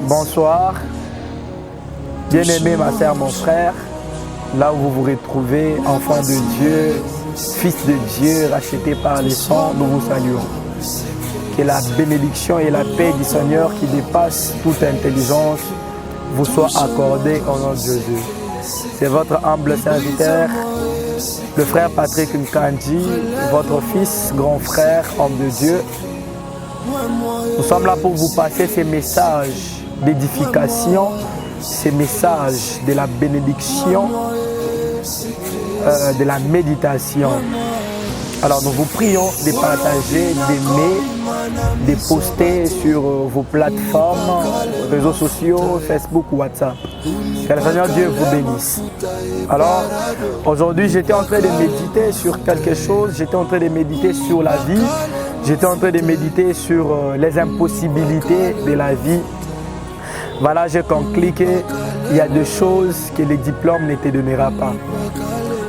Bonsoir, bien-aimé ma sœur, mon frère, là où vous vous retrouvez, enfant de Dieu, fils de Dieu, racheté par le sang, nous vous saluons. Que la bénédiction et la paix du Seigneur qui dépasse toute intelligence vous soient accordées au nom de Jésus. C'est votre humble serviteur, le frère Patrick Nkandji, votre fils, grand frère, homme de Dieu. Nous sommes là pour vous passer ces messages d'édification, ces messages de la bénédiction, de la méditation. Alors nous vous prions de partager, d'aimer, de poster sur vos plateformes, réseaux sociaux, Facebook ou WhatsApp. Que le Seigneur Dieu vous bénisse. Alors aujourd'hui j'étais en train de méditer sur quelque chose, j'étais en train de méditer sur la vie. J'étais en train de méditer sur les impossibilités de la vie. Voilà, j'ai conclu qu'il y a des choses que les diplômes ne te donnera pas.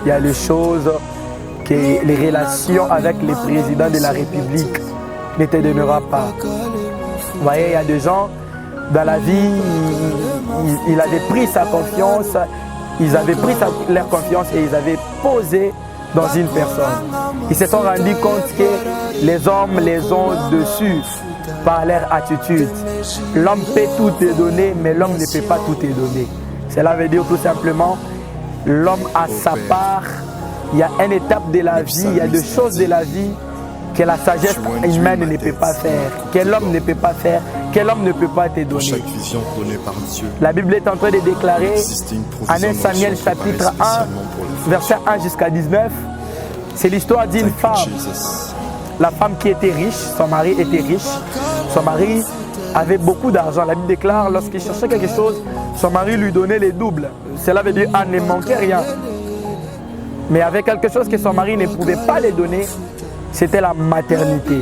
Il y a des choses que les relations avec les présidents de la République ne te donnera pas. Vous voyez, il y a des gens dans la vie, ils avaient pris sa confiance, ils avaient pris leur confiance et ils avaient posé dans une personne. Ils se sont rendus compte que les hommes les ont dessus par leur attitude. L'homme peut tout te donner, mais l'homme ne peut pas tout te donner. Cela veut dire tout simplement, l'homme a sa part. Il y a une étape de la vie, il y a des choses de la vie que la sagesse humaine ne peut pas faire, que l'homme ne peut pas faire, que l'homme ne peut pas te donner. La Bible est en train de déclarer en 1 Samuel chapitre 1, verset 1 jusqu'à 19, c'est l'histoire d'une femme. La femme qui était riche, son mari était riche, son mari avait beaucoup d'argent. La Bible déclare, lorsqu'il cherchait quelque chose, son mari lui donnait les doubles. Cela veut dire qu'Anne ne manquait rien. Mais avec quelque chose que son mari ne pouvait pas lui donner, c'était la maternité.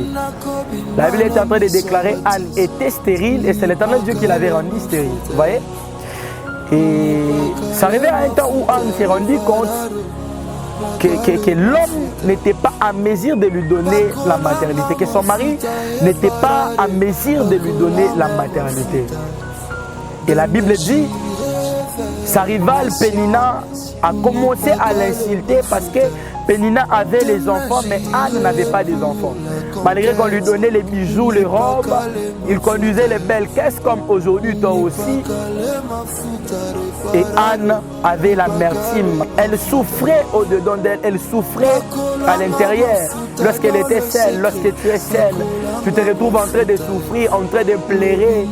La Bible est en train de déclarer Anne était stérile et c'est l'Éternel Dieu qui l'avait rendue stérile. Vous voyez? Et ça arrivait à un temps où Anne s'est rendu compte que l'homme n'était pas à mesure de lui donner la maternité, que son mari n'était pas à mesure de lui donner la maternité. Et la Bible dit, sa rivale Pénina a commencé à l'insulter parce que Pénina avait les enfants, mais Anne n'avait pas des enfants. Malgré qu'on lui donnait les bijoux, les robes, il conduisait les belles caisses comme aujourd'hui, toi aussi. Et Anne avait l'amertume. Elle souffrait au-dedans d'elle, elle souffrait à l'intérieur. Lorsqu'elle était seule, lorsque tu es seule, tu te retrouves en train de souffrir, en train de pleurer,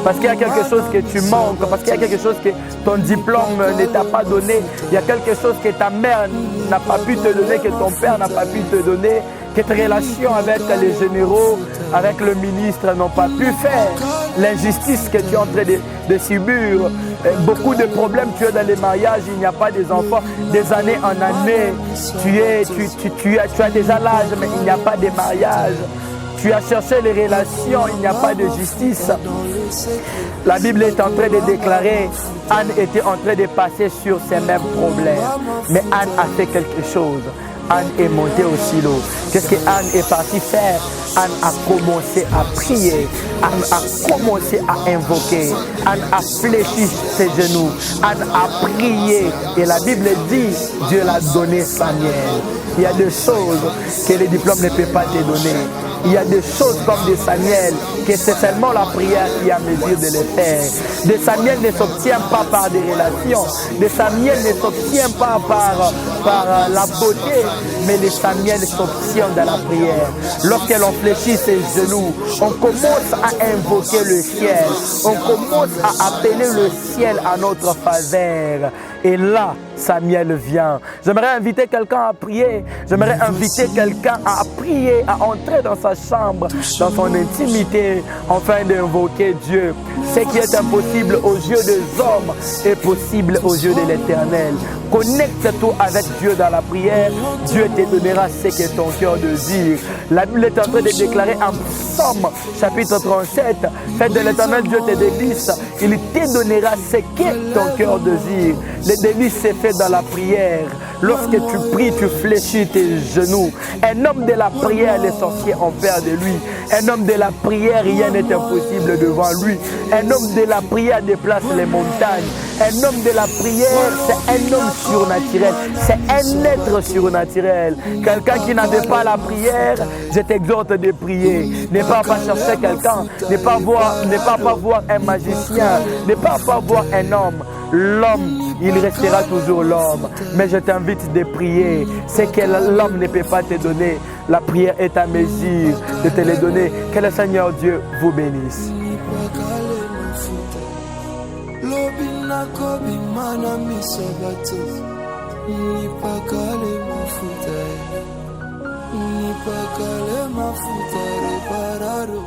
parce qu'il y a quelque chose que tu manques, parce qu'il y a quelque chose que ton diplôme ne t'a pas donné, il y a quelque chose que ta mère n'a pas pu te donner, que ton père n'a pas pu te donner, que tes relations avec les généraux, avec le ministre n'ont pas pu faire. L'injustice que tu es en train de subir, beaucoup de problèmes tu as dans les mariages, il n'y a pas des enfants, des années en année, tu as déjà l'âge, mais il n'y a pas de mariage. Tu as cherché les relations, il n'y a pas de justice. La Bible est en train de déclarer, Anne était en train de passer sur ces mêmes problèmes. Mais Anne a fait quelque chose. Anne est montée au silo. Qu'est-ce que Anne est partie faire? Anne a commencé à prier. Anne a commencé à invoquer. Anne a fléchi ses genoux. Anne a prié. Et la Bible dit, Dieu l'a donné Samuel. Il y a des choses que les diplômes ne peuvent pas te donner. Il y a des choses comme de Samuel, que c'est seulement la prière qui a mesure de les faire. De Samuel ne s'obtient pas par des relations. De Samuel ne s'obtient pas par la beauté, mais de Samuel s'obtient dans la prière. Lorsque l'on fléchit ses genoux, on commence à invoquer le ciel. On commence à appeler le ciel à notre faveur. Et là, Samuel vient. J'aimerais inviter quelqu'un à prier. J'aimerais inviter quelqu'un à prier, à entrer dans sa chambre, dans son intimité, afin d'invoquer Dieu. Ce qui est impossible aux yeux des hommes est possible aux yeux de l'Éternel. Connecte-toi avec Dieu dans la prière. Dieu te donnera ce que ton cœur désire. La Bible est en train de déclarer en Psaume chapitre 37. Fais de l'Éternel Dieu tes délices. Il te donnera ce que ton cœur désire. Les délices c'est fait dans la prière. Lorsque tu pries, tu fléchis tes genoux. Un homme de la prière, les sorciers ont peur de lui. Un homme de la prière, rien n'est impossible devant lui. Un homme de la prière déplace les montagnes. Un homme de la prière, c'est un homme surnaturel. C'est un être surnaturel. Quelqu'un qui n'avait pas la prière, je t'exhorte de prier. Ne pas chercher quelqu'un. Ne pas voir un magicien. Ne pas voir un homme. L'homme, il restera toujours l'homme. Mais je t'invite de prier. C'est que l'homme ne peut pas te donner. La prière est à mesure de te les donner. Que le Seigneur Dieu vous bénisse. Nipakale mafuta repararo.